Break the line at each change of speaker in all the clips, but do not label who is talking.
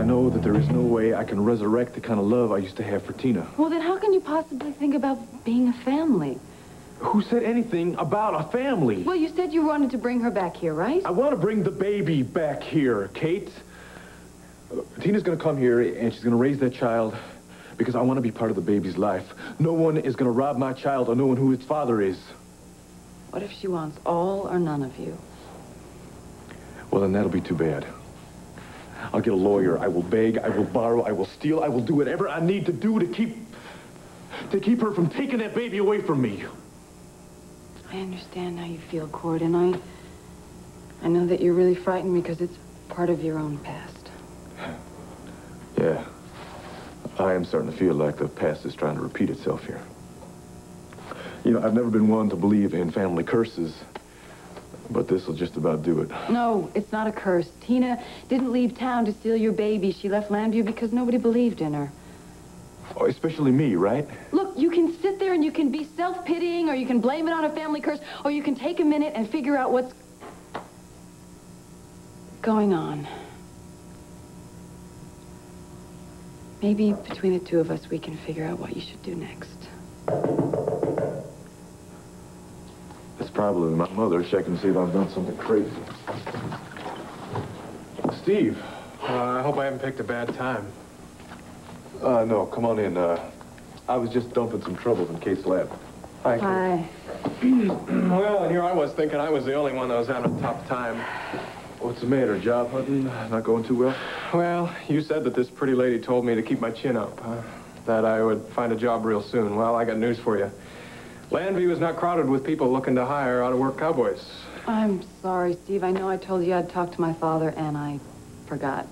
know that there is no way I can resurrect the kind of love I used to have for Tina.
Well, then how can you possibly think about being a family?
Who said anything about a family?
Well, you said you wanted to bring her back here, right?
I want to bring the baby back here, Kate. Tina's going to come here, and she's going to raise that child because I want to be part of the baby's life. No one is going to rob my child of knowing who its father is.
What if she wants all or none of you?
Well, then that'll be too bad. I'll get a lawyer. I will beg, I will borrow, I will steal, I will do whatever I need to do to keep her from taking that baby away from me.
I understand how you feel, Cord, and I know that you're really frightened because it's part of your own past.
Yeah. I am starting to feel like the past is trying to repeat itself here. You know, I've never been one to believe in family curses, but this will just about do it.
No, it's not a curse. Tina didn't leave town to steal your baby. She left Landview because nobody believed in her.
Oh, especially me, right?
Look, you can sit there and you can be self-pitying, or you can blame it on a family curse, or you can take a minute and figure out what's going on. Maybe between the two of us, we can figure out what you should do next.
It's probably my mother checking to see if I've done something crazy. Steve.
I hope I haven't picked a bad time.
No, come on in. I was just dumping some troubles in Kate's lab.
Hi.
Hi.
Well, and here I was thinking I was the only one that was having a tough time.
What's the matter? Job hunting? Not going too well?
Well, you said that this pretty lady told me to keep my chin up, that I would find a job real soon. Well, I got news for you. Landview is not crowded with people looking to hire out-of-work cowboys.
I'm sorry, Steve. I know I told you I'd talk to my father, and I forgot.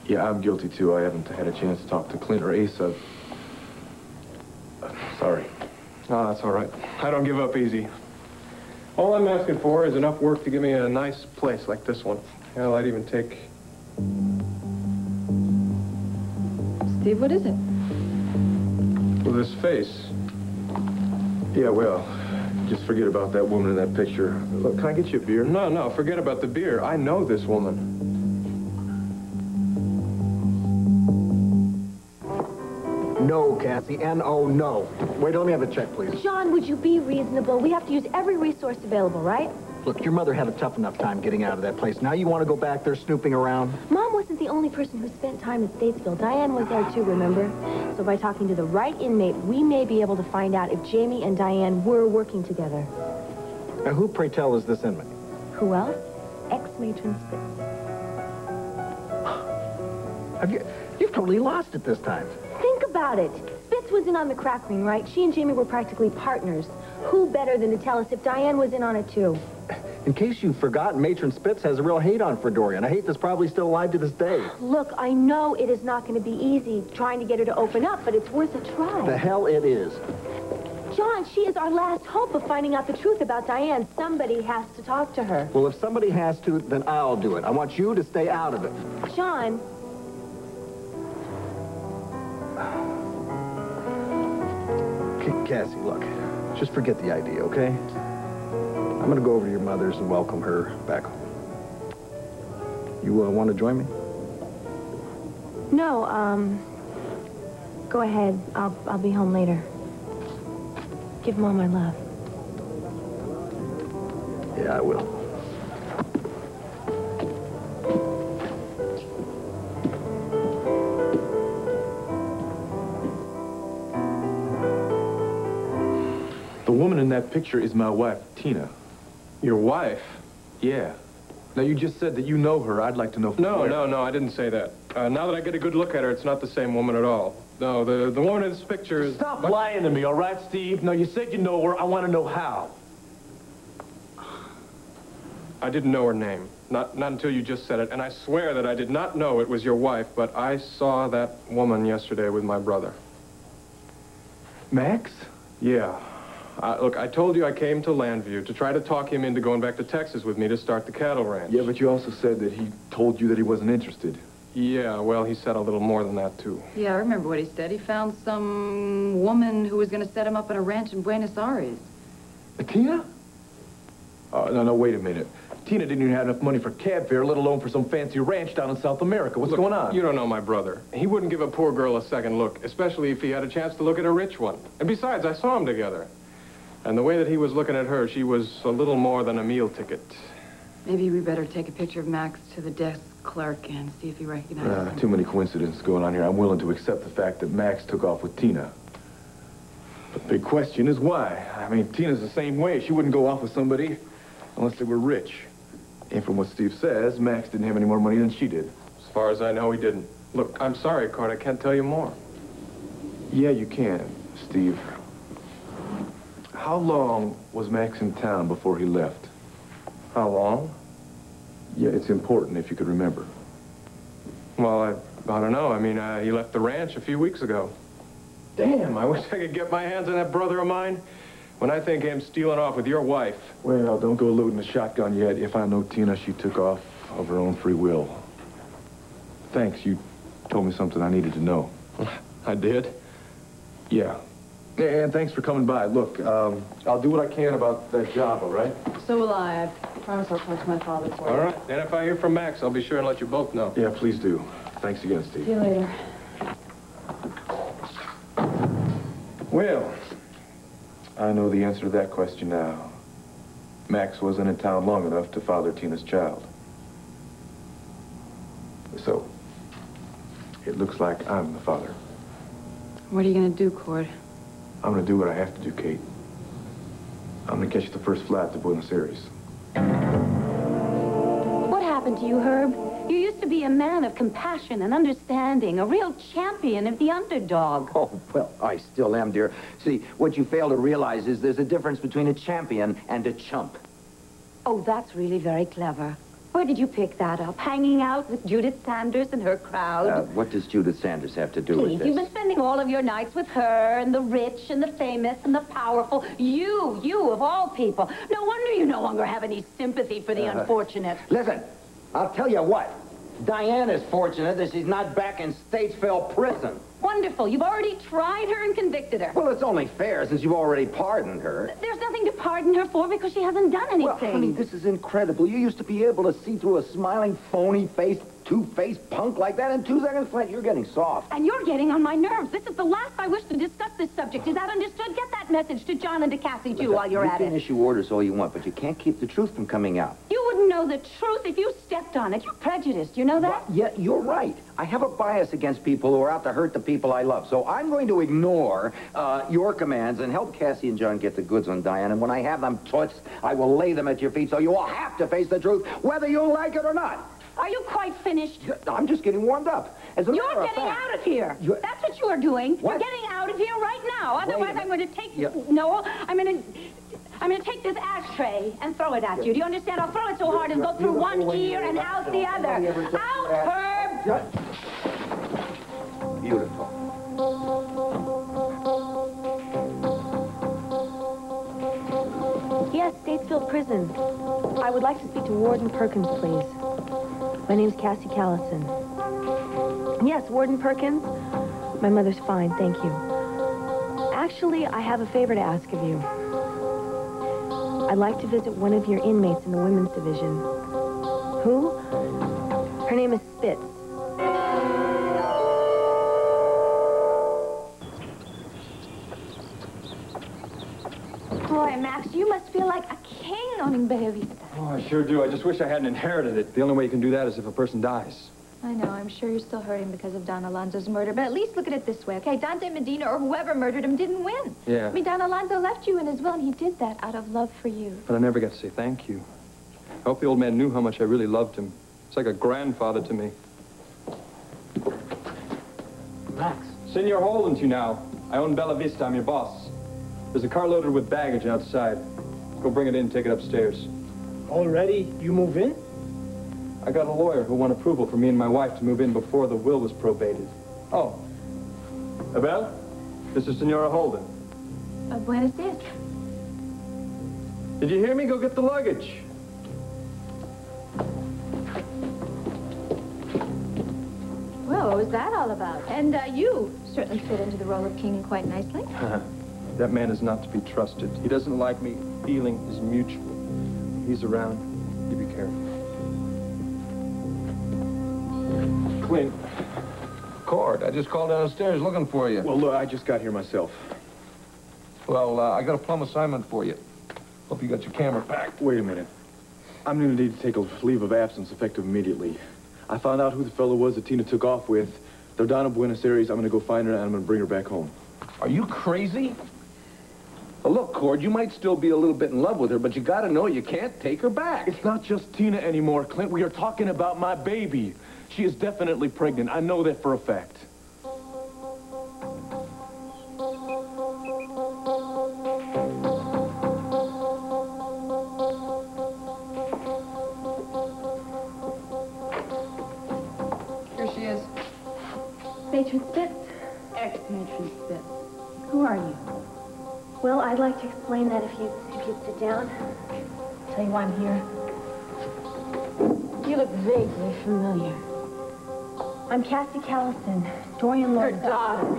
Yeah, I'm guilty, too. I haven't had a chance to talk to Clint or Asa. Sorry.
Oh, that's all right. I don't give up easy. All I'm asking for is enough work to give me a nice place like this one. Hell, I'd even take...
Steve, what is it?
Well, this face.
Yeah, well, just forget about that woman in that picture. Look, can I get you a beer?
No, forget about the beer. I know this woman.
No, Cassie, N-O, no. Wait, let me have a check, please.
John, would you be reasonable? We have to use every resource available, right?
Look, your mother had a tough enough time getting out of that place. Now you want to go back there snooping around?
Mom wasn't the only person who spent time in Statesville. Diane was there too, remember? So by talking to the right inmate, we may be able to find out if Jamie and Diane were working together.
Now, who, pray tell, is this inmate?
Who else? Ex-matron Spitz.
You've totally lost it this time.
Think about it. Spitz was in on the crack ring, right? She and Jamie were practically partners. Who better than to tell us if Diane was in on it too?
In case you've forgotten, Matron Spitz has a real hate on Fredoria, and a hate that's probably still alive to this day.
Look, I know it is not going to be easy trying to get her to open up, but it's worth a try.
The hell it is.
John, she is our last hope of finding out the truth about Diane. Somebody has to talk to her.
Well, if somebody has to, then I'll do it. I want you to stay out of it.
John.
Cassie, look, just forget the idea, okay? I'm gonna go over to your mother's and welcome her back home. You want to join me?
No, go ahead. I'll be home later. Give Mom my love.
Yeah, I will.
The woman in that picture is my wife, Tina.
Your wife?
Yeah. Now, you just said that you know her. I'd like to know from where.
No, I didn't say that. Now that I get a good look at her, it's not the same woman at all. No, the woman in this picture is...
Stop lying to me, all right, Steve? No, you said you know her. I want to know how.
I didn't know her name. Not until you just said it. And I swear that I did not know it was your wife, but I saw that woman yesterday with my brother.
Max?
Yeah. Look, I told you I came to Landview to try to talk him into going back to Texas with me to start the cattle ranch.
Yeah, but you also said that he told you that he wasn't interested.
Yeah, well, he said a little more than that, too.
Yeah, I remember what he said. He found some woman who was going to set him up at a ranch in Buenos Aires.
Tina? No, wait a minute. Tina didn't even have enough money for cab fare, let alone for some fancy ranch down in South America. What's going on?
You don't know my brother. He wouldn't give a poor girl a second look, especially if he had a chance to look at a rich one. And besides, I saw them together. And the way that he was looking at her, she was a little more than a meal ticket.
Maybe we better take a picture of Max to the desk clerk and see if he recognizes him.
Too many coincidences going on here. I'm willing to accept the fact that Max took off with Tina. But the big question is why? I mean, Tina's the same way. She wouldn't go off with somebody unless they were rich. And from what Steve says, Max didn't have any more money than she did.
As far as I know, he didn't. Look, I'm sorry, Cord, I can't tell you more.
Yeah, you can, Steve. How long was Max in town before he left?
How long?
Yeah, it's important if you could remember.
Well, I don't know. I mean, he left the ranch a few weeks ago. Damn, I wish I could get my hands on that brother of mine. When I think him stealing off with your wife.
Well, don't go loading the shotgun yet. If I know Tina, she took off of her own free will. Thanks, you told me something I needed to know.
I did?
Yeah. And thanks for coming by. Look, I'll do what I can about that job, all right?
So will I. I promise I'll talk to my father for you.
All right. And if I hear from Max, I'll be sure and let you both know.
Yeah, please do. Thanks again, Steve.
See you later.
Well, I know the answer to that question now. Max wasn't in town long enough to father Tina's child. So, it looks like I'm the father.
What are you going to do, Cord?
I'm going to do what I have to do, Kate. I'm going to catch the first flight to Buenos Aires.
What happened to you, Herb? You used to be a man of compassion and understanding, a real champion of the underdog.
Oh, well, I still am, dear. See, what you fail to realize is there's a difference between a champion and a chump.
Oh, that's really very clever. Where did you pick that up? Hanging out with Judith Sanders and her crowd?
What does Judith Sanders have to do with
Please,
this?
you've been spending all of your nights with her and the rich and the famous and the powerful. You of all people. No wonder you no longer have any sympathy for the unfortunate.
Listen, I'll tell you what. Diane is fortunate that she's not back in Statesville prison.
Wonderful. You've already tried her and convicted her.
Well, it's only fair since you've already pardoned her.
There's nothing to pardon her for because she hasn't done anything.
Well, honey, this is incredible. You used to be able to see through a smiling, phony-faced, two-faced punk like that. In 2 seconds flat, you're getting soft.
And you're getting on my nerves. This is the last I wish to discuss this subject. Is that understood? Get that message to John and to Cassie, too, while you're at it.
You can issue orders all you want, but you can't keep the truth from coming out.
You wouldn't know the truth if you stepped on it. You're prejudiced. You know that?
Yeah, you're right. I have a bias against people who are out to hurt the people I love. So I'm going to ignore your commands and help Cassie and John get the goods on Diane. And when I have them toots, I will lay them at your feet so you will have to face the truth, whether you like it or not.
Are you quite finished?
I'm just getting warmed up.
You're getting out of here. That's what you are doing.
What?
You're getting out of here right now. Otherwise, I'm going to take
Yeah.
Noel, I'm going to take this ashtray and throw it at you. Do you understand? I'll throw it so hard it'll go through one ear and out the other. Out, Herb!
Beautiful.
Yes, Statesville Prison. I would like to speak to Warden Perkins, please. My name's Cassie Callison. Yes, Warden Perkins. My mother's fine, thank you. Actually, I have a favor to ask of you. I'd like to visit one of your inmates in the women's division. Who? Her name is Spitz.
Boy, Max, you must feel like a king owning Bella Vista.
Oh, I sure do. I just wish I hadn't inherited it. The only way you can do that is if a person dies.
I know. I'm sure you're still hurting because of Don Alonso's murder, but at least look at it this way, okay? Dante Medina or whoever murdered him didn't win.
Yeah.
I mean, Don Alonso left you in his will, and he did that out of love for you.
But I never got to say thank you. I hope the old man knew how much I really loved him. It's like a grandfather to me.
Max.
Senor Holden to you now. I own Bella Vista. I'm your boss. There's a car loaded with baggage outside. Go bring it in, take it upstairs.
Already? You move in?
I got a lawyer who won approval for me and my wife to move in before the will was probated. Oh. Abel? This is Senora Holden.
Buenos dias.
Did you hear me? Go get the luggage.
Well, what was that all about? And you certainly fit into the role of king quite nicely.
That man is not to be trusted. He doesn't like me. Feeling is mutual. He's around. You be careful.
Clint.
Cord, I just called downstairs looking for you.
Well, look, I just got here myself.
Well, I got a plum assignment for you. Hope you got your camera packed.
Wait a minute. I'm going to need to take a leave of absence effective immediately. I found out who the fellow was that Tina took off with. They're down in Buenos Aires. I'm going to go find her, and I'm going to bring her back home.
Are you crazy? Well, look, Cord, you might still be a little bit in love with her, but you got to know you can't take her back.
It's not just Tina anymore, Clint. We are talking about my baby. She is definitely pregnant. I know that for a fact.
Here she is.
Matron Spitz.
Ex-matron Spitz. Who are you?
Well, I'd like to explain that if you'd sit down. Tell you why I'm here. You look vaguely familiar. I'm Cassie Callison, Dorian Lord.
Her daughter.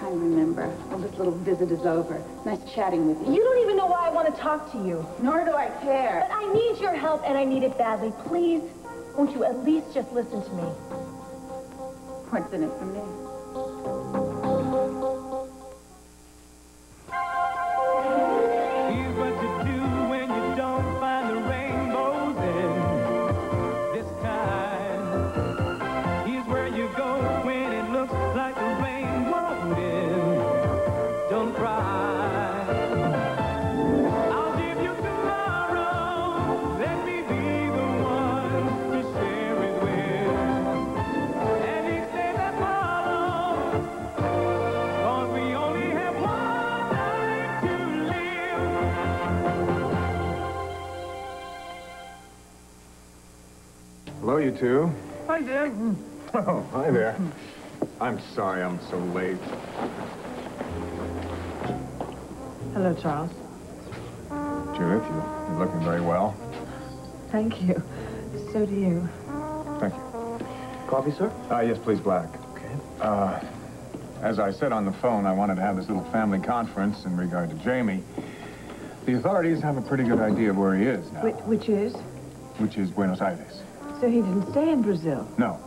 I remember. Well, this little visit is over. Nice chatting with you.
You don't even know why I want to talk to you.
Nor do I care.
But I need your help, and I need it badly. Please, won't you at least just listen to me?
What's in it for me?
Here's what you do when you don't find the rainbows in this time. Here's where you go when it looks like the rain won't end. Don't cry. I'll give you tomorrow. Let me be the one to share it with. And each day that follows, 'cause we only have one life to live.
Hello, you two.
Hi there.
Oh, hi there. I'm sorry I'm so late.
Hello, Charles.
Judith, you're looking very well.
Thank you. So do you.
Thank you.
Coffee, sir?
Yes, please, black.
Okay.
As I said on the phone, I wanted to have this little family conference in regard to Jamie. The authorities have a pretty good idea of where he is now,
Which is?
which is Buenos Aires.
So he didn't stay in Brazil.
No,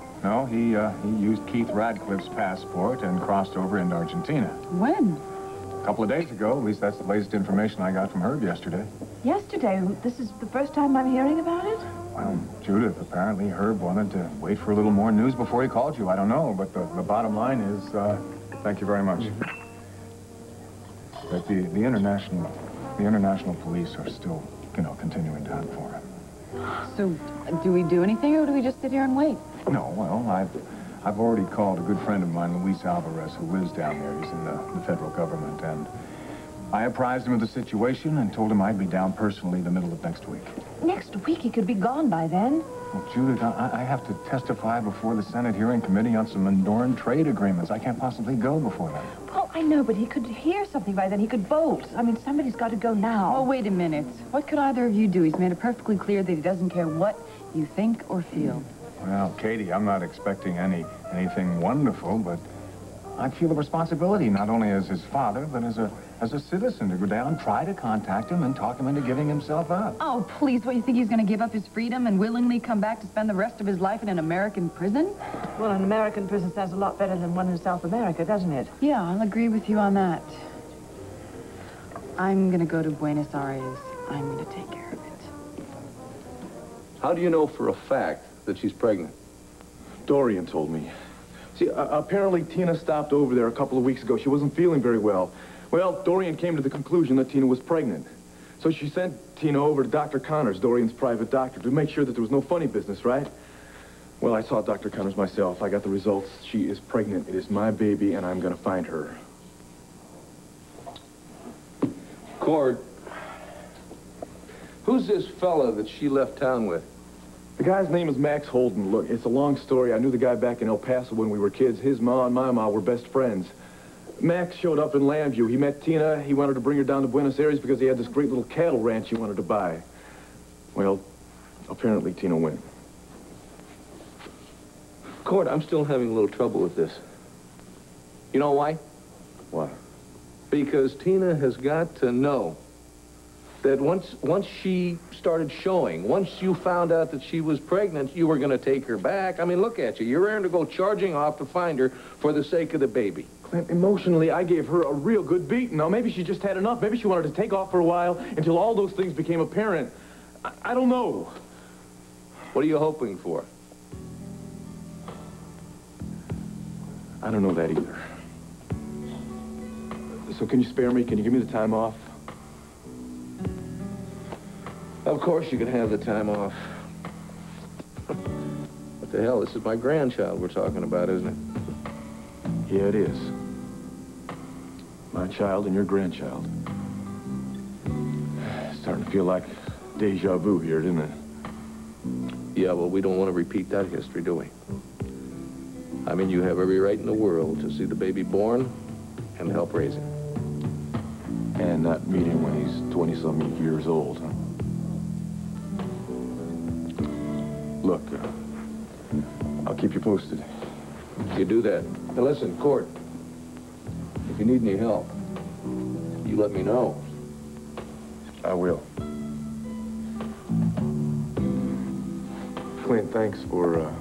he used Keith Radcliffe's passport and crossed over into Argentina.
When?
A couple of days ago, at least that's the latest information I got from Herb yesterday.
Yesterday. This is the first time I'm hearing about it?
Well, Judith, apparently Herb wanted to wait for a little more news before he called you. I don't know, but the bottom line is, thank you very much. That the international police are still, continuing to hunt for him.
So, do we do anything, or do we just sit here and wait?
No, well, I've already called a good friend of mine, Luis Alvarez, who lives down there. He's in the federal government, and I apprised him of the situation and told him I'd be down personally the middle of next week.
Next week, he could be gone by then.
Well, Judith, I have to testify before the Senate hearing committee on some Andorran trade agreements. I can't possibly go before then.
Well, I know, but he could hear something by then. He could bolt. I mean, somebody's got to go now.
Oh, wait a minute. What could either of you do? He's made it perfectly clear that he doesn't care what you think or feel.
Well, Katie, I'm not expecting anything wonderful, but I feel a responsibility, not only as his father, but as a citizen, to go down, try to contact him, and talk him into giving himself up.
Oh, please, what, you think he's going to give up his freedom and willingly come back to spend the rest of his life in an American prison?
Well, an American prison sounds a lot better than one in South America, doesn't it?
Yeah, I'll agree with you on that. I'm going to go to Buenos Aires. I'm going to take care of it.
How do you know for a fact that she's pregnant?
Dorian told me. See, apparently Tina stopped over there a couple of weeks ago. She wasn't feeling very well. Well, Dorian came to the conclusion that Tina was pregnant. So she sent Tina over to Dr. Connors, Dorian's private doctor, to make sure that there was no funny business, right? Well, I saw Dr. Connors myself. I got the results. She is pregnant. It is my baby, and I'm going to find her.
Cord, who's this fella that she left town with?
The guy's name is Max Holden. Look, it's a long story. I knew the guy back in El Paso when we were kids. His ma and my ma were best friends. Max showed up in Lambview. He met Tina. He wanted to bring her down to Buenos Aires because he had this great little cattle ranch he wanted to buy. Well, apparently Tina went.
Cord, I'm still having a little trouble with this. You know why?
Why?
Because Tina has got to know that once she started showing, once you found out that she was pregnant, you were going to take her back. I mean, look at you. You're ready to go charging off to find her for the sake of the baby.
Clint, emotionally, I gave her a real good beating. Now, maybe she just had enough. Maybe she wanted to take off for a while until all those things became apparent. I don't know.
What are you hoping for?
I don't know that either. So can you spare me? Can you give me the time off?
Of course you can have the time off. What the hell? This is my grandchild we're talking about, isn't it?
Yeah, it is. My child and your grandchild. It's starting to feel like deja vu here, isn't it?
Yeah, well, we don't want to repeat that history, do we? I mean, you have every right in the world to see the baby born and help raise him.
And not meet him when he's 20-some years old, huh? Look, I'll keep you posted.
You do that. Now listen, Court, if you need any help, you let me know.
I will. Clint, thanks for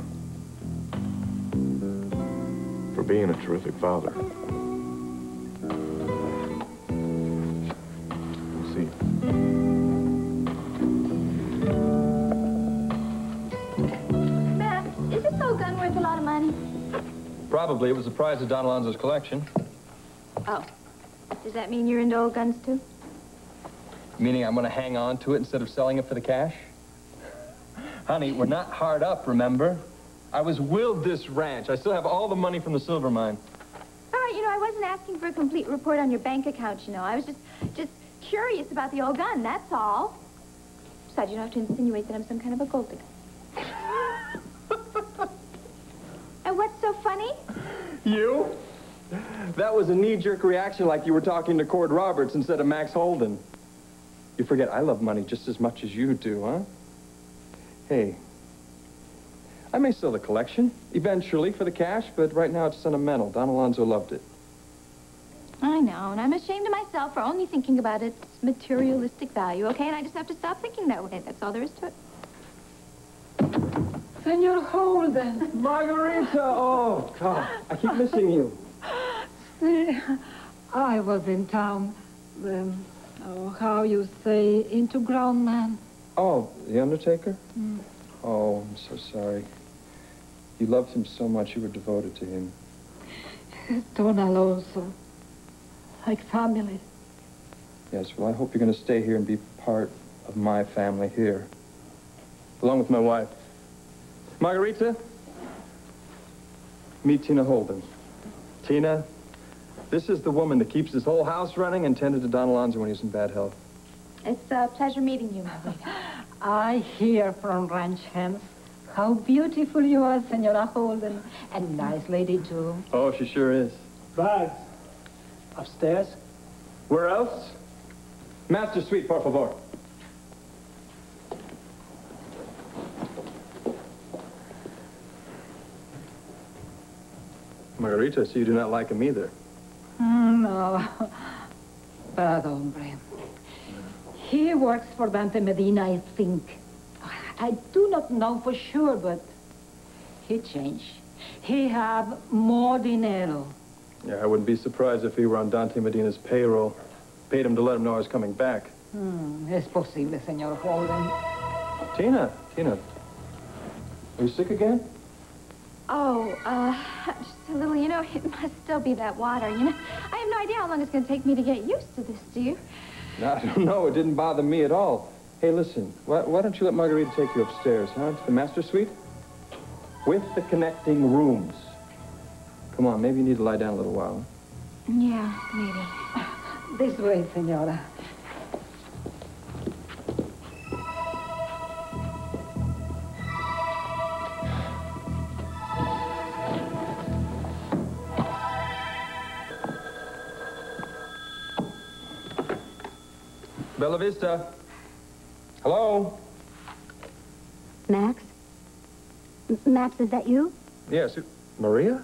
being a terrific father. We'll see.
Matt, is this old gun worth a lot of money?
Probably. It was the prize of Don Alonzo's collection.
Oh. Does that mean you're into old guns, too?
Meaning I'm going to hang on to it instead of selling it for the cash? Honey, we're not hard up, remember? I was willed this ranch. I still have all the money from the silver mine.
All right, I wasn't asking for a complete report on your bank account, I was just curious about the old gun, that's all. Besides, you don't have to insinuate that I'm some kind of a gold digger. And what's so funny?
You? That was a knee-jerk reaction like you were talking to Cord Roberts instead of Max Holden. You forget I love money just as much as you do, huh? Hey, I may sell the collection, eventually, for the cash, but right now it's sentimental. Don Alonzo loved it.
I know, and I'm ashamed of myself for only thinking about its materialistic value, okay? And I just have to stop thinking that way. That's all there is to it.
Senor Holden.
Margarita! Oh, God, I keep missing you.
I was in town. How you say, into ground man.
Oh, the Undertaker? Mm. Oh, I'm so sorry. You loved him so much, you were devoted to him.
Don Alonso. Like family.
Yes, well, I hope you're going to stay here and be part of my family here. Along with my wife. Margarita, meet Tina Holden. Tina, this is the woman that keeps this whole house running and tended to Don Alonzo when he was in bad health.
It's a pleasure meeting you, my lady.
I hear from ranch hands how beautiful you are, Senora Holden. And nice lady, too.
Oh, she sure is.
Bags. Upstairs.
Where else? Master suite, por favor. Margarita, I see you do not like him either.
No. Bad hombre. He works for Dante Medina, I think. I do not know for sure, but he changed. He have more dinero.
Yeah, I wouldn't be surprised if he were on Dante Medina's payroll. Paid him to let him know I was coming back.
Es posible, Senor Holden.
Tina, are you sick again?
Oh, just a little, it must still be that water, I have no idea how long it's going to take me to get used to this, do you?
No, I don't know. It didn't bother me at all. Hey, listen, why don't you let Margarita take you upstairs, huh? To the master suite? With the connecting rooms. Come on, maybe you need to lie down a little while.
Yeah, maybe.
This way, Senora.
Bella Vista. Hello?
Max? Max, is that you?
Yes. Maria?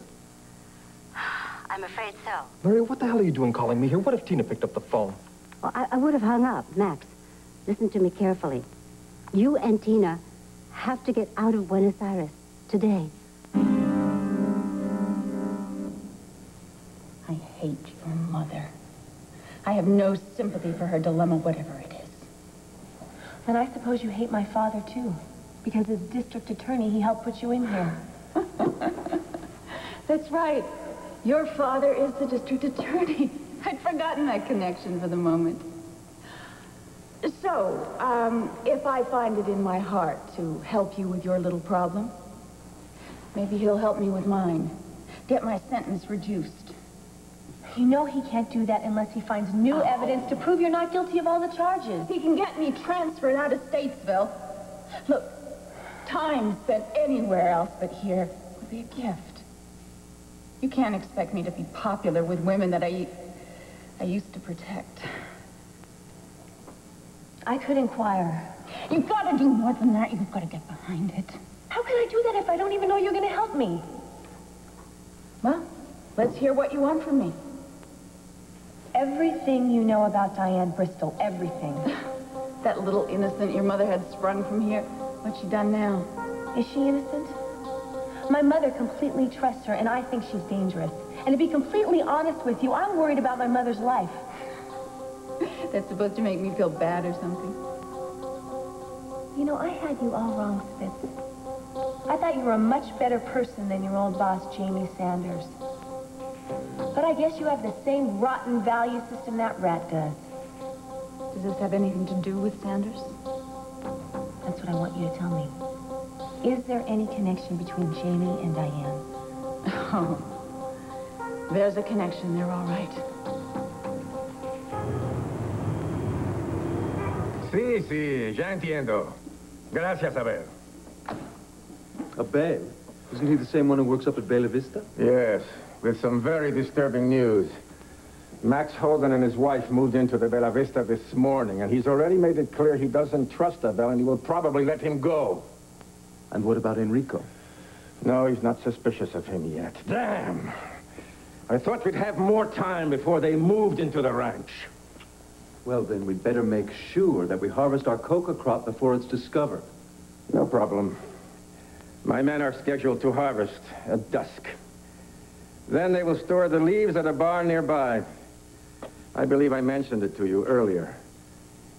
I'm afraid so.
Maria, what the hell are you doing calling me here? What if Tina picked up the phone?
Well, I would have hung up, Max. Listen to me carefully. You and Tina have to get out of Buenos Aires today.
I hate your mother. I have no sympathy for her dilemma, whatever it is.
And I suppose you hate my father, too. Because as district attorney, he helped put you in here.
That's right. Your father is the district attorney. I'd forgotten that connection for the moment. So, if I find it in my heart to help you with your little problem, maybe he'll help me with mine. Get my sentence reduced.
You know he can't do that unless he finds new evidence to prove you're not guilty of all the charges.
He can get me transferred out of Statesville. Look, time spent anywhere else but here would be a gift. You can't expect me to be popular with women that I used to protect.
I could inquire.
You've got to do more than that. You've got to get behind it.
How can I do that if I don't even know you're going to help me?
Well, let's hear what you want from me.
Everything you know about Diane Bristol, everything.
That little innocent your mother had sprung from here. What's she done now?
Is she innocent? My mother completely trusts her, and I think she's dangerous. And to be completely honest with you, I'm worried about my mother's life.
That's supposed to make me feel bad or something.
You know, I had you all wrong, Spitz. I thought you were a much better person than your old boss, Jamie Sanders. But I guess you have the same rotten value system that rat does.
Does this have anything to do with Sanders?
That's what I want you to tell me. Is there any connection between Jamie and Diane?
Oh, there's a connection. They're all right.
Sí, ya entiendo. Gracias, Abel.
Abel? Isn't he the same one who works up at Bella Vista?
Yes, with some very disturbing news. Max Holden and his wife moved into the Bella Vista this morning, and he's already made it clear he doesn't trust Abel, and he will probably let him go.
And what about Enrico?
No, he's not suspicious of him yet. Damn! I thought we'd have more time before they moved into the ranch.
Well, then we'd better make sure that we harvest our coca crop before it's discovered.
No problem. My men are scheduled to harvest at dusk. Then they will store the leaves at a barn nearby. I believe I mentioned it to you earlier.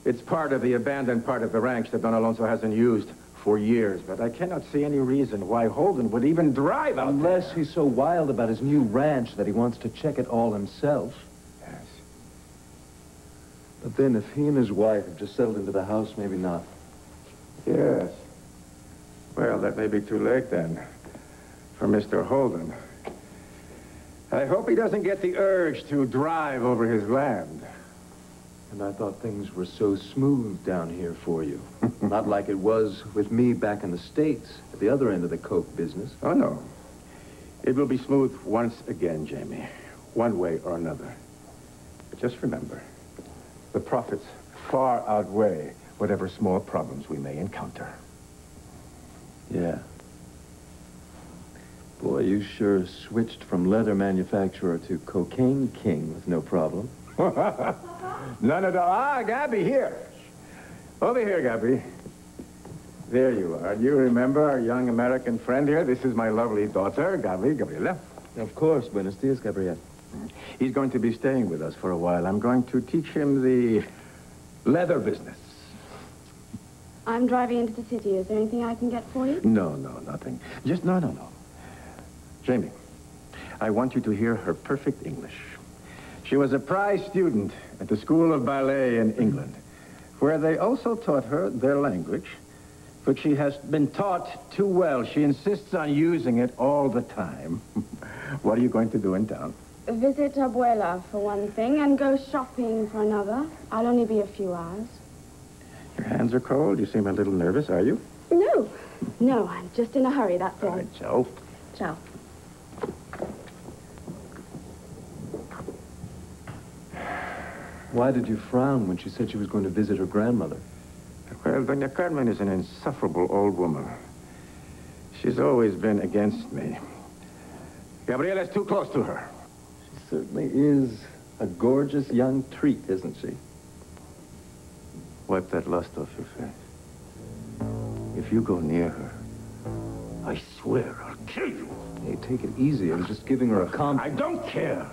It's part of the abandoned part of the ranch that Don Alonso hasn't used for years, but I cannot see any reason why Holden would even drive out there.
Unless he's so wild about his new ranch that he wants to check it all himself.
Yes.
But then if he and his wife have just settled into the house, maybe not.
Yes. Well, that may be too late then for Mr. Holden. I hope he doesn't get the urge to drive over his land.
And I thought things were so smooth down here for you. Not like it was with me back in the States, at the other end of the coke business.
Oh, no. It will be smooth once again, Jamie. One way or another. But just remember, the profits far outweigh whatever small problems we may encounter.
Yeah. Boy, you sure switched from leather manufacturer to cocaine king with no problem.
None at all. Ah, Gabby, here. Over here, Gabby. There you are. Do you remember our young American friend here? This is my lovely daughter, Gabriela.
Of course. Buenos dias, Gabriel.
He's going to be staying with us for a while. I'm going to teach him the leather business.
I'm driving into the city. Is there anything I can get for you?
No, nothing. Just, no. Jamie, I want you to hear her perfect English. She was a prize student at the School of Ballet in England, where they also taught her their language, but she has been taught too well. She insists on using it all the time. What are you going to do in town?
Visit Abuela for one thing and go shopping for another. I'll only be a few hours.
Your hands are cold. You seem a little nervous, are you?
No, I'm just in a hurry, that's all.
All right, Joe.
Ciao.
Why did you frown when she said she was going to visit her grandmother?
Well, Doña Carmen is an insufferable old woman. She's always been against me. Gabriela's too close to her.
She certainly is a gorgeous young treat, isn't she?
Wipe that lust off your face. If you go near her, I swear I'll kill you.
Hey, take it easy. I'm just giving her a
I don't care.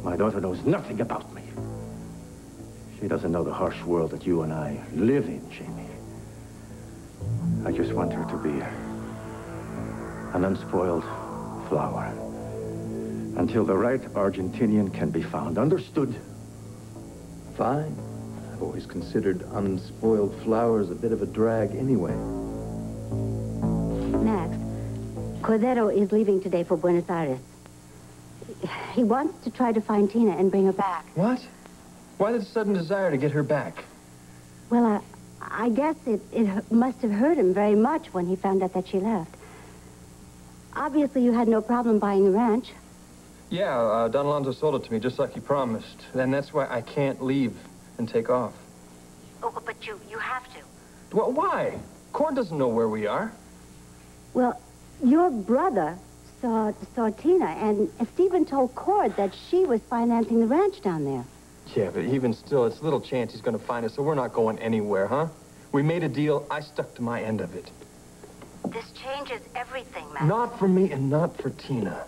My daughter knows nothing about me. She doesn't know the harsh world that you and I live in, Jamie. I just want her to be an unspoiled flower until the right Argentinian can be found. Understood?
Fine. I've always considered unspoiled flowers a bit of a drag anyway.
Max, Cordero is leaving today for Buenos Aires. He wants to try to find Tina and bring her back.
What? Why the sudden desire to get her back?
Well, I guess it must have hurt him very much when he found out that she left. Obviously, you had no problem buying the ranch.
Yeah, Don Alonso sold it to me just like he promised. And that's why I can't leave and take off.
Oh, but you have to.
Well, why? Cord doesn't know where we are.
Well, your brother saw Tina, and Stephen told Cord that she was financing the ranch down there.
Yeah, but even still, it's little chance he's going to find us, so we're not going anywhere, huh? We made a deal. I stuck to my end of it.
This changes everything, Max.
Not for me and not for Tina.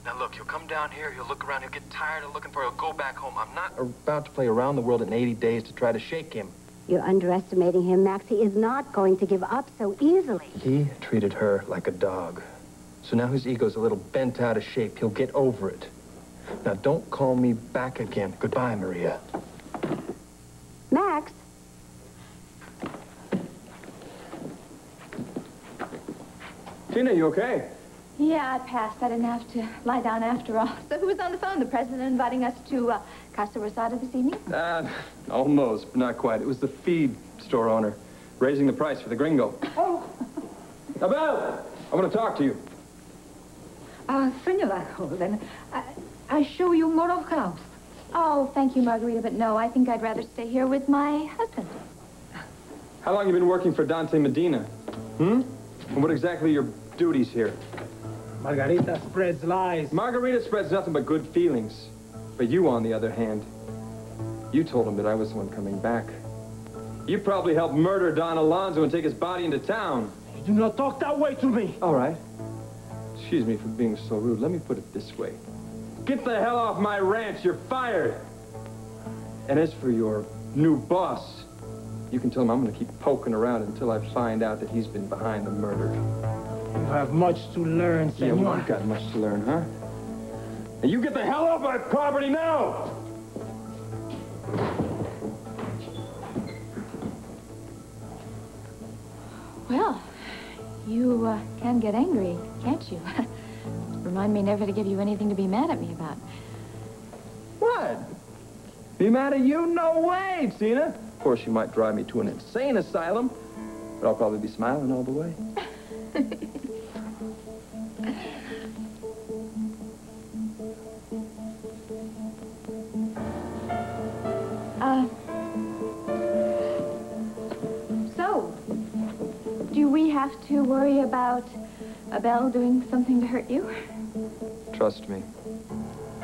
Now, look, he'll come down here, he'll look around, he'll get tired of looking for her, he'll go back home. I'm not about to play around the world in 80 days to try to shake him.
You're underestimating him, Max. He is not going to give up so easily.
He treated her like a dog. So now his ego's a little bent out of shape. He'll get over it. Now, don't call me back again. Goodbye, Maria.
Max?
Tina, you okay?
Yeah, I passed. I didn't have to lie down after all. So who was on the phone? The president inviting us to Casa Rosada this evening?
Almost, but not quite. It was the feed store owner raising the price for the gringo.
Oh.
Abel, I want to talk to you.
Senora Holden, I show you more of house.
Oh, thank you, Margarita, but no, I think I'd rather stay here with my husband.
How long have you been working for Dante Medina? And what exactly are your duties here?
Margarita spreads lies.
Margarita spreads nothing but good feelings. But you, on the other hand, you told him that I was the one coming back. You probably helped murder Don Alonso and take his body into town.
You do not talk that way to me.
All right. Excuse me for being so rude. Let me put it this way. Get the hell off my ranch. You're fired. And as for your new boss, you can tell him I'm going to keep poking around until I find out that he's been behind the murder.
You have much to learn, senor.
Yeah, well, I've got much to learn, huh? And you get the hell off my property now!
Well, you can get angry, can't you? Remind me never to give you anything to be mad at me about.
What? Be mad at you? No way, Tina. Of course, you might drive me to an insane asylum, but I'll probably be smiling all the way.
So, do we have to worry about Abel doing something to hurt you?
Trust me.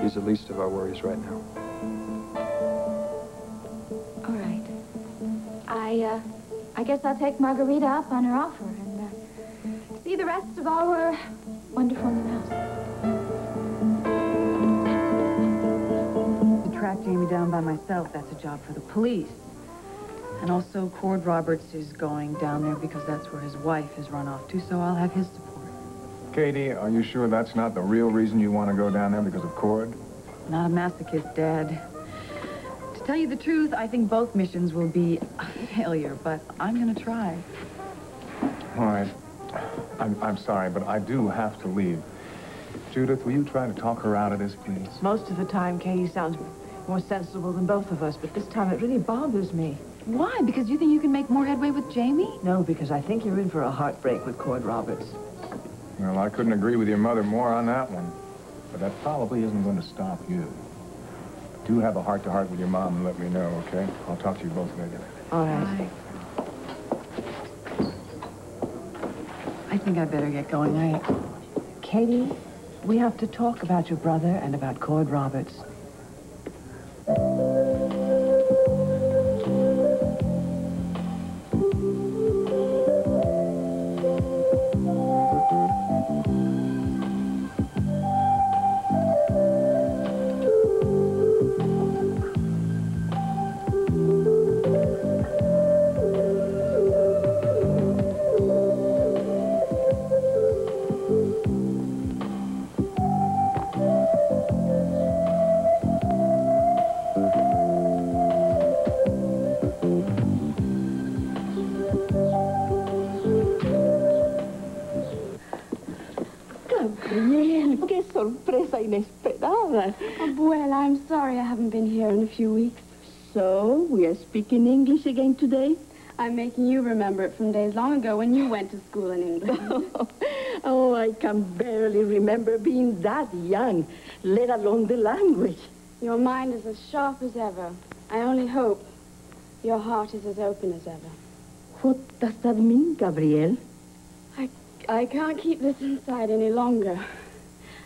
He's the least of our worries right now.
All right. I guess I'll take Margarita up on her offer and see the rest of our wonderful new house.
To track Jamie down by myself, that's a job for the police. And also, Cord Roberts is going down there because that's where his wife has run off to, so I'll have his support.
Katie, are you sure that's not the real reason you want to go down there, because of Cord?
Not a masochist, Dad. To tell you the truth, I think both missions will be a failure, but I'm going to try.
All right. I'm sorry, but I do have to leave. Judith, will you try to talk her out of this, please?
Most of the time, Katie sounds more sensible than both of us, but this time it really bothers me. Why? Because you think you can make more headway with Jamie? No, because I think you're in for a heartbreak with Cord Roberts.
Well, I couldn't agree with your mother more on that one. But that probably isn't going to stop you. Do have a heart-to-heart with your mom and let me know, okay? I'll talk to you both later.
All right. I think I better get going. Katie, we have to talk about your brother and about Cord Roberts.
qué sorpresa inesperada.
Abuela, I'm sorry I haven't been here in a few weeks.
So, we are speaking English again today?
I'm making you remember it from days long ago when you went to school in England.
Oh, I can barely remember being that young, let alone the language.
Your mind is as sharp as ever. I only hope your heart is as open as ever.
What does that mean, Gabriel?
I can't keep this inside any longer.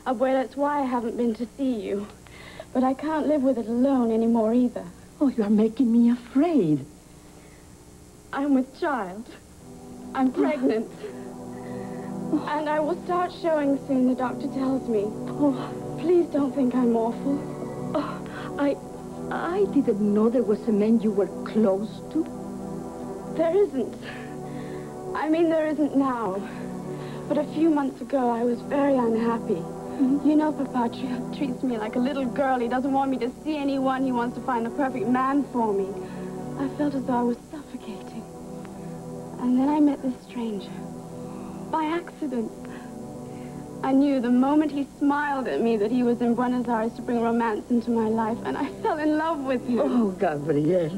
Abuela, it's why I haven't been to see you. But I can't live with it alone anymore either.
Oh, you are making me afraid.
I'm with child. I'm pregnant. And I will start showing soon, the doctor tells me. Oh, please don't think I'm awful.
Oh, I didn't know there was a man you were close to.
There isn't. I mean, there isn't now. But a few months ago, I was very unhappy. You know, Papa treats me like a little girl. He doesn't want me to see anyone. He wants to find the perfect man for me. I felt as though I was suffocating. And then I met this stranger. By accident. I knew the moment he smiled at me that he was in Buenos Aires to bring romance into my life, and I fell in love with him.
Oh, Gabriel.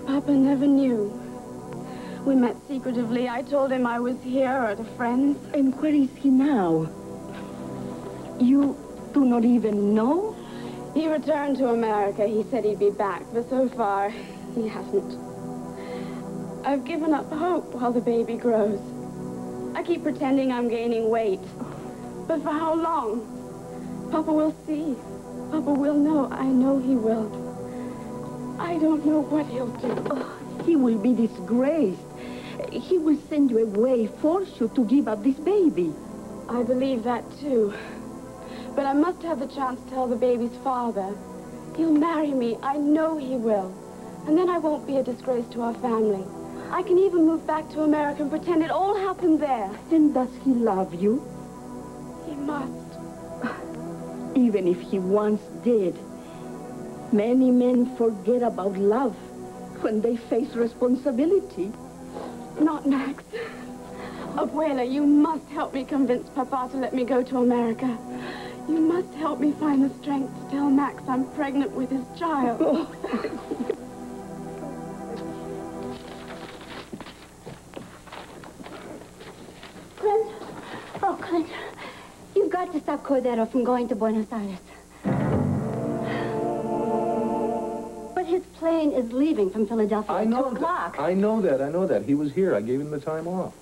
Papa never knew. We met secretively. I told him I was here at a friend's.
And where is he now? You do not even know?
He returned to America. He said he'd be back, but so far, he hasn't. I've given up hope while the baby grows. I keep pretending I'm gaining weight. But for how long? Papa will see. Papa will know. I know he will. I don't know what he'll do.
Oh, he will be disgraced. He will send you away, force you to give up this baby.
I believe that, too. But I must have the chance to tell the baby's father. He'll marry me. I know he will. And then I won't be a disgrace to our family. I can even move back to America and pretend it all happened there.
Then does he love you?
He must.
Even if he once did. Many men forget about love when they face responsibility.
Not Max. Abuela, you must help me convince Papa to let me go to America. You must help me find the strength to tell Max I'm pregnant with his child. Clint. Oh, Clint. You've got to stop Cordero from going to Buenos Aires. But his plane is leaving from Philadelphia at 2 o'clock.
I know that. He was here. I gave him the time off.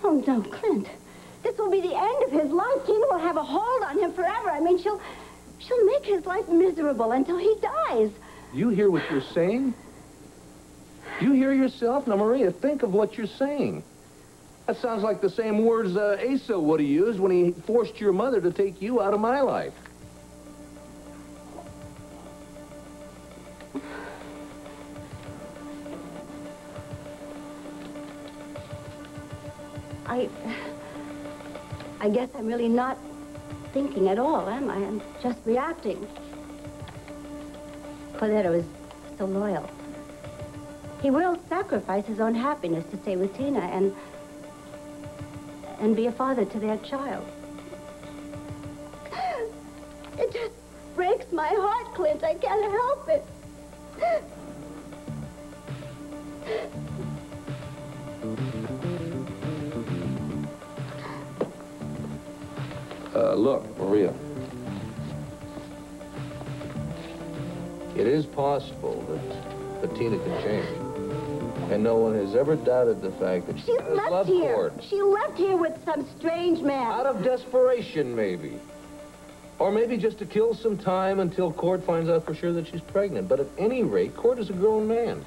Oh, no, Clint. This will be the end of his life. Tina will have a hold on him forever. I mean, she'll make his life miserable until he dies.
Do you hear what you're saying? Do you hear yourself? Now, Maria, think of what you're saying. That sounds like the same words Asa would have used when he forced your mother to take you out of my life.
I guess I'm really not thinking at all, am I? I'm just reacting. Cordero is so loyal. He will sacrifice his own happiness to stay with Tina and be a father to their child. It just breaks my heart, Clint. I can't help it.
Look, Maria. It is possible that Tina can change. And no one has ever doubted the fact that she has love Cord.
She left here with some strange man.
Out of desperation, maybe. Or maybe just to kill some time until Cord finds out for sure that she's pregnant. But at any rate, Cord is a grown man.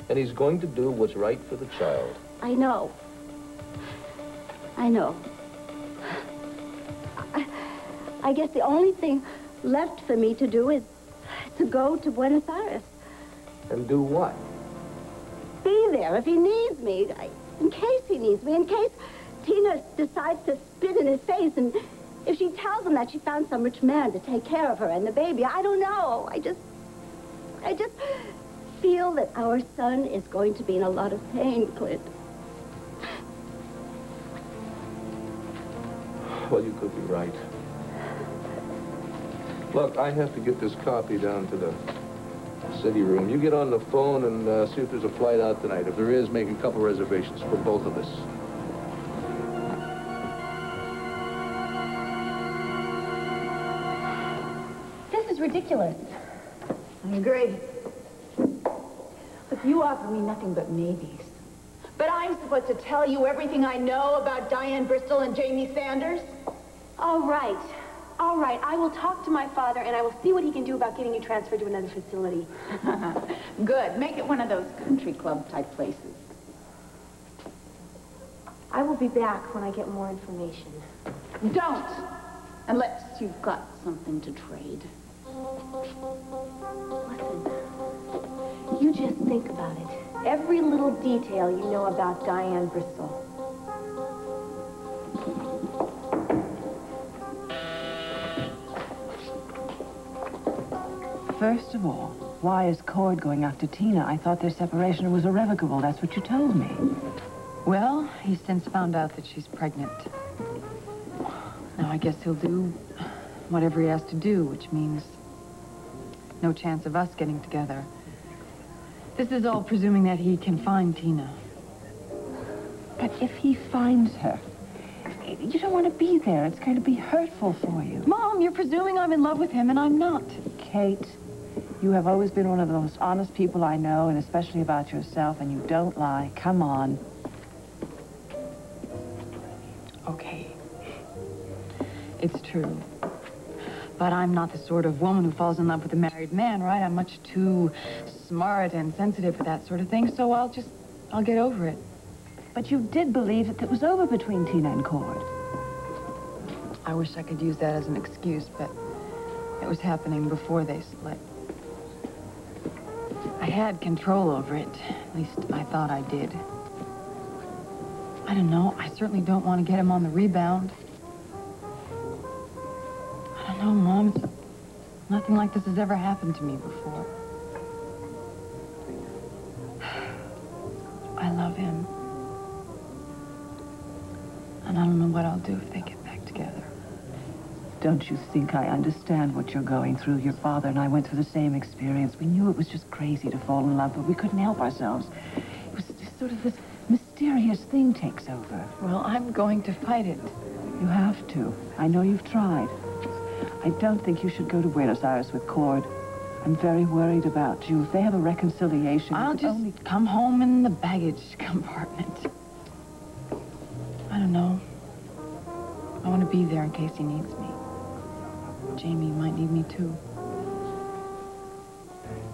And he's going to do what's right for the child.
I know. I know. I guess the only thing left for me to do is to go to Buenos Aires.
And do what?
Be there if he needs me. In case he needs me. In case Tina decides to spit in his face. And if she tells him that she found some rich man to take care of her and the baby. I don't know. I just feel that our son is going to be in a lot of pain, Clint.
Well, you could be right. Look, I have to get this copy down to the city room. You get on the phone and see if there's a flight out tonight. If there is, make a couple reservations for both of us.
This is ridiculous.
I agree. Look, you offer me nothing but maybes.
But I'm supposed to tell you everything I know about Diane Bristol and Jamie Sanders?
All right. All right. I will talk to my father, and I will see what he can do about getting you transferred to another facility.
Good. Make it one of those country club type places.
I will be back when I get more information.
Don't! Unless you've got something to trade.
Listen, you just think about it. Every little detail you know about Diane Bristol.
First of all, why is Cord going after Tina? I thought their separation was irrevocable. That's what you told me.
Well, he's since found out that she's pregnant. Now, I guess he'll do whatever he has to do, which means no chance of us getting together. This is all presuming that he can find Tina.
But if he finds her, you don't want to be there. It's going to be hurtful for you.
Mom, you're presuming I'm in love with him, and I'm not.
Kate, you have always been one of the most honest people I know, and especially about yourself, and you don't lie. Come on.
Okay. It's true. But I'm not the sort of woman who falls in love with a married man, right? I'm much too smart and sensitive for that sort of thing, so I'll get over it.
But you did believe that it was over between Tina and Cord.
I wish I could use that as an excuse, but it was happening before they split. I had control over it. At least I thought I did. I don't know. I certainly don't want to get him on the rebound. I don't know, Mom. Nothing like this has ever happened to me before. I love him. And I don't know what I'll do if they get back together.
Don't you think I understand what you're going through? Your father and I went through the same experience. We knew it was just crazy to fall in love, but we couldn't help ourselves. It was just sort of this mysterious thing takes over.
Well, I'm going to fight it.
You have to. I know you've tried. I don't think you should go to Buenos Aires with Cord. I'm very worried about you. If they have a reconciliation...
I'll just come home in the baggage compartment. I don't know. I want to be there in case he needs me. Jamie might need me, too.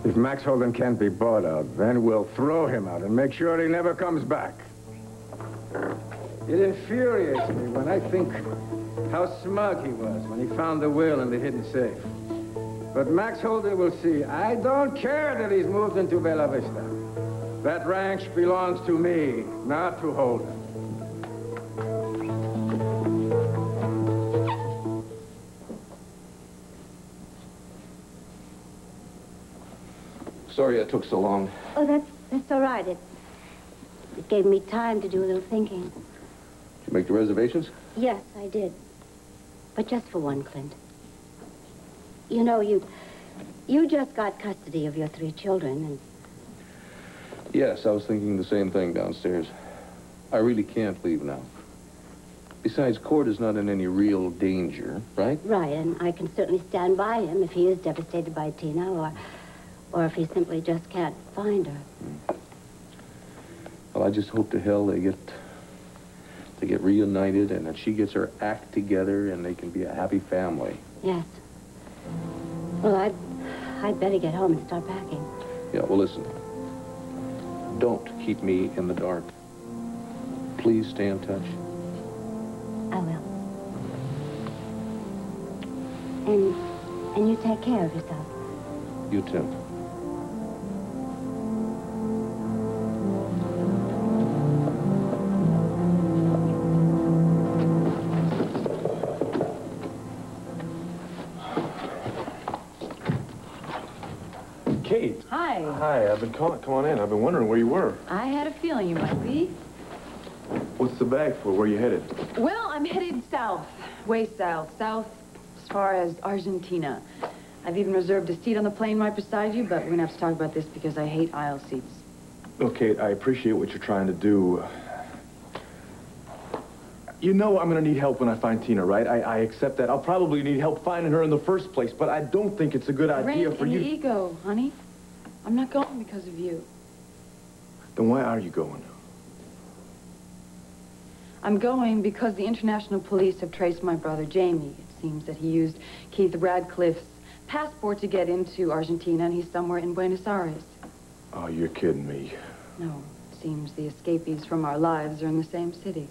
If Max Holden can't be bought out, then we'll throw him out and make sure he never comes back.
It infuriates me when I think how smug he was when he found the will in the hidden safe. But Max Holden will see. I don't care that he's moved into Bella Vista. That ranch belongs to me, not to Holden.
Sorry it took so long.
Oh, that's all right. It gave me time to do a little thinking.
Did you make the reservations?
Yes, I did. But just for one, Clint. You know, you just got custody of your 3 children, and...
Yes, I was thinking the same thing downstairs. I really can't leave now. Besides, Cord is not in any real danger, right?
Right, and I can certainly stand by him if he is devastated by Tina, or if he simply just can't find her.
Well, I just hope to hell they get reunited and that she gets her act together and they can be a happy family.
Yes. Well, I'd better get home and start packing.
Yeah, well, listen. Don't keep me in the dark. Please stay in touch.
I will. And you take care of yourself.
You too.
Kate.
Hi.
Hi, I've been calling. Come on in. I've been wondering where you were.
I had a feeling you might be.
What's the bag for? Where you headed?
Well, I'm headed south. way south. South as far as Argentina. I've even reserved a seat on the plane right beside you, but we're gonna have to talk about this because I hate aisle seats.
Okay, I appreciate what you're trying to do. You know I'm gonna need help when I find Tina, right? I accept that. I'll probably need help finding her in the first place, but I don't think it's a good idea for you.
The ego, honey. I'm not going because of you.
Then why are you going?
I'm going because the international police have traced my brother, Jamie. It seems that he used Keith Radcliffe's passport to get into Argentina, and he's somewhere in Buenos Aires.
Oh, you're kidding me.
No, it seems the escapees from our lives are in the same city.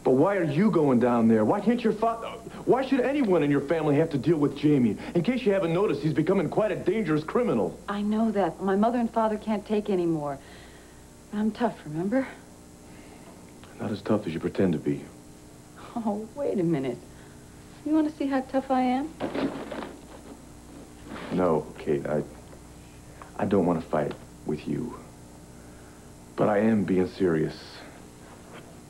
But why are you going down there? Why can't your father... Why should anyone in your family have to deal with Jamie? In case you haven't noticed, he's becoming quite a dangerous criminal.
I know that. My mother and father can't take anymore. I'm tough, remember?
Not as tough as you pretend to be.
Oh, wait a minute. You want to see how tough I am?
No, Kate, I don't want to fight with you. But I am being serious.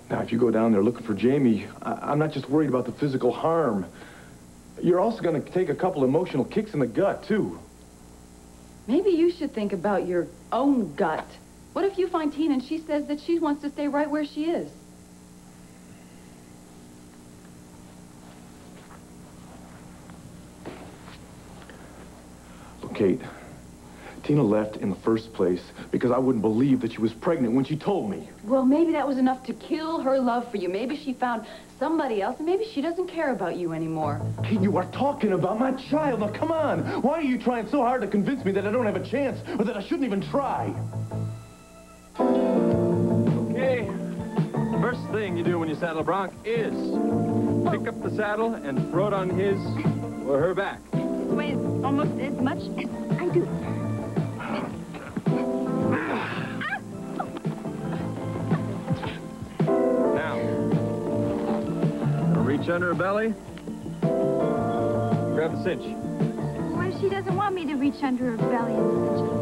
Now, if you go down there looking for Jamie, I'm not just worried about the physical harm. You're also going to take a couple emotional kicks in the gut, too.
Maybe you should think about your own gut. What if you find Tina and she says that she wants to stay right where she is?
Look, Kate, Tina left in the first place because I wouldn't believe that she was pregnant when she told me.
Well, maybe that was enough to kill her love for you. Maybe she found somebody else, and maybe she doesn't care about you anymore.
Kate, you are talking about my child. Now, come on. Why are you trying so hard to convince me that I don't have a chance, or that I shouldn't even try?
Okay. First thing you do when you saddle a bronc is pick up the saddle and throw it on his or her back.
Weighs almost as much as I do.
Now, reach under her belly. Grab the cinch.
What if she doesn't want me to reach under her belly and cinch it?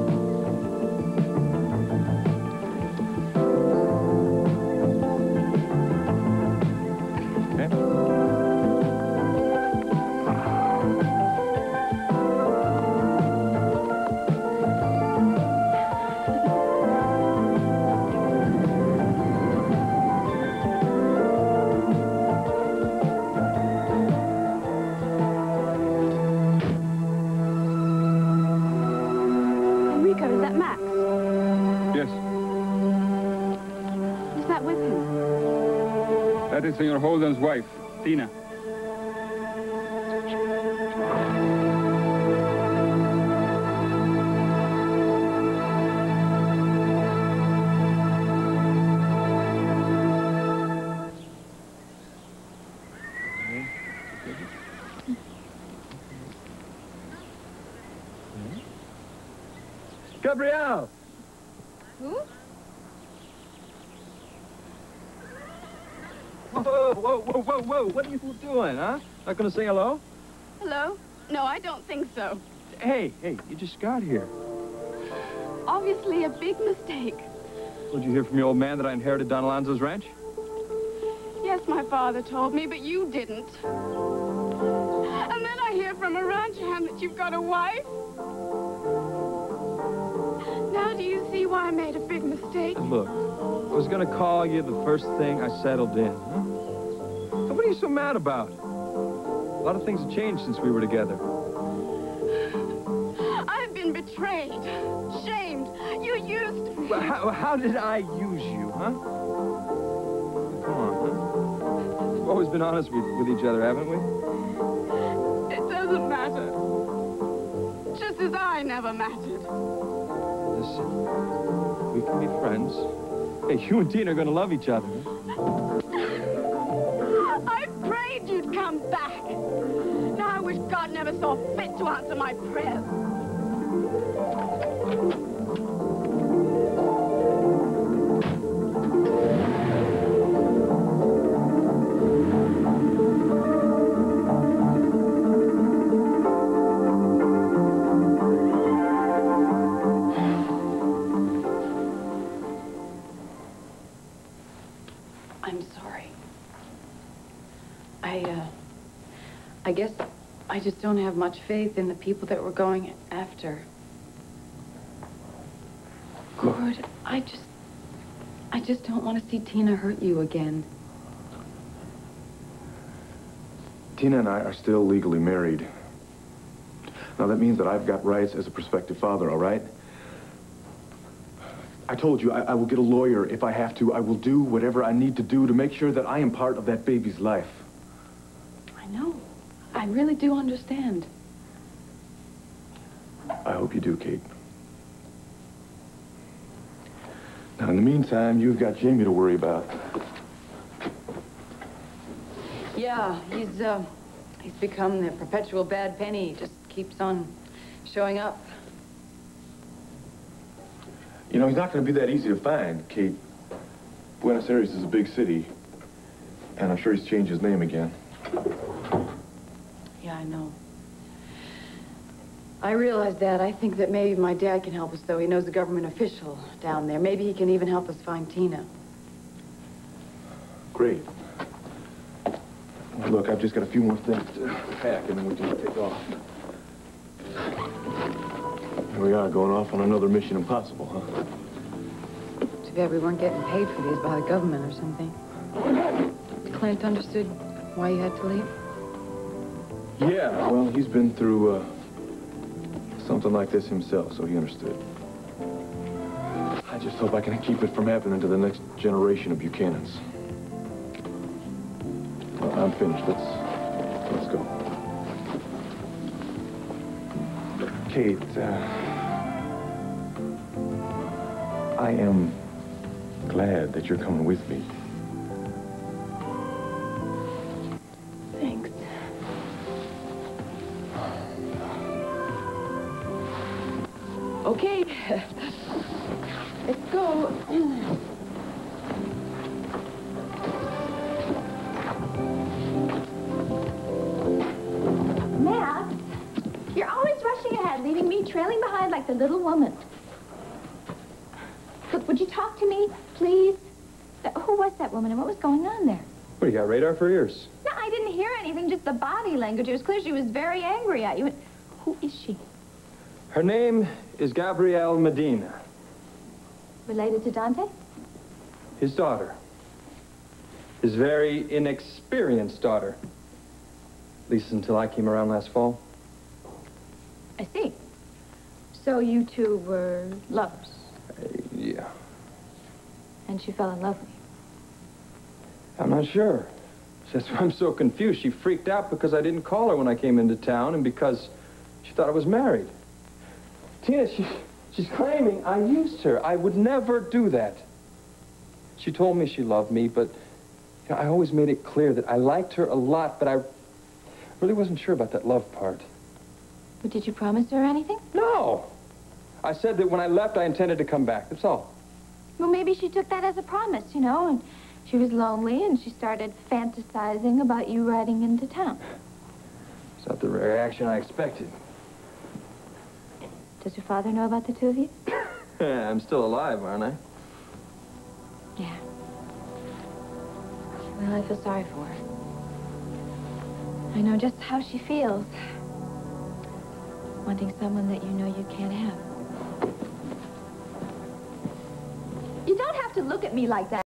That is Senor Holden's wife, Tina.
Gabrielle!
Who?
Whoa, whoa, whoa, whoa, whoa. What are you doing, huh? Not gonna say hello?
Hello? No, I don't think so.
Hey, you just got here.
Obviously a big mistake.
Did you hear from your old man that I inherited Don Alonzo's ranch?
Yes, my father told me, but you didn't. And then I hear from a ranch hand that you've got a wife. Now do you see why I made a big mistake?
Look, I was gonna call you the first thing I settled in, huh? So what are you so mad about? A lot of things have changed since we were together.
I've been betrayed, shamed. You used me.
How did I use you, huh? Come on, huh? We've always been honest with each other, haven't we?
It doesn't matter. Just as I never mattered.
Listen, we can be friends. Hey, you and Tina are gonna love each other.
I prayed you'd come back. Now I wish God never saw fit to answer my prayers.
I'm sorry. I guess I just don't have much faith in the people that we're going after. Gord, I just don't want to see Tina hurt you again.
Tina and I are still legally married. Now, that means that I've got rights as a prospective father, all right? I told you, I will get a lawyer if I have to. I will do whatever I need to do to make sure that I am part of that baby's life.
I know. I really do understand.
I hope you do, Kate. Now, in the meantime, you've got Jamie to worry about.
Yeah, he's become the perpetual bad penny. He just keeps on showing up.
You know, he's not going to be that easy to find, Kate. Buenos Aires is a big city, and I'm sure he's changed his name again.
Yeah, I know. I realize that. I think that maybe my dad can help us, though. He knows the government official down there. Maybe he can even help us find Tina.
Great. Well, look, I've just got a few more things to pack, and then we can take off. Here we are, going off on another Mission Impossible, huh?
Too bad we weren't getting paid for these by the government or something. Clint understood why you had to leave?
Yeah, well, he's been through something like this himself, so he understood. I just hope I can keep it from happening to the next generation of Buchanans. Well, I'm finished. Let's go. Kate, I am glad that you're coming with me.
Thanks. Okay. Let's go.
Matt, you're always rushing ahead, leaving me trailing behind like the little woman. Look, would you talk to me, please? Who was that woman and what was going on there?
What, you got radar for ears?
No, I didn't hear anything, just the body language. It was clear she was very angry at you. And who is she?
Her name is Gabrielle Medina.
Related to Dante?
His daughter. His very inexperienced daughter. At least until I came around last fall.
I see. So you two were lovers?
Yeah.
And she fell in love with you?
I'm not sure. That's why I'm so confused. She freaked out because I didn't call her when I came into town and because she thought I was married. Tina, she's claiming I used her. I would never do that. She told me she loved me, but you know, I always made it clear that I liked her a lot, but I really wasn't sure about that love part.
But did you promise her anything?
No. I said that when I left, I intended to come back. That's all.
Well, maybe she took that as a promise, you know, and she was lonely and she started fantasizing about you riding into town.
It's not the reaction I expected.
Does your father know about the two of you?
I'm still alive, aren't I?
Yeah. Well, I feel sorry for her. I know just how she feels. Wanting someone that you know you can't have. You don't have to look at me like that.